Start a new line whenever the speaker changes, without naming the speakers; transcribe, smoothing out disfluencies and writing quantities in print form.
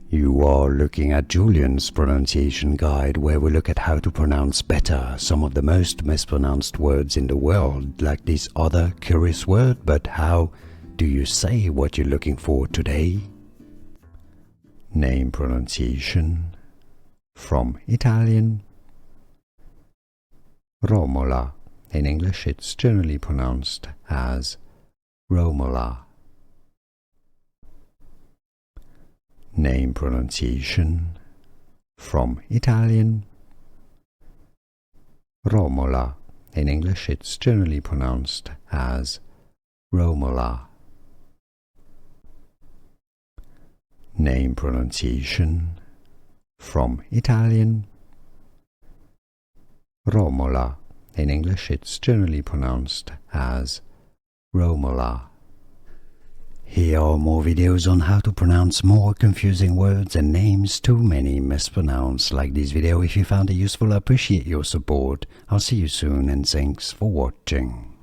You are looking at Julian's pronunciation guide, where we look at how to pronounce better some of the most mispronounced words in the world, like this other curious word. But how do you say what you're looking for today? Name pronunciation from Italian. Romola. In English it's generally pronounced as Romola. Name pronunciation from Italian. Romola. In English it's generally pronounced as Romola. Name pronunciation from Italian. Romola. In English it's generally pronounced as Romola. Here are more videos on how to pronounce more confusing words and names too many mispronounced. Like this video if you found it useful. I appreciate your support. I'll see you soon and thanks for watching.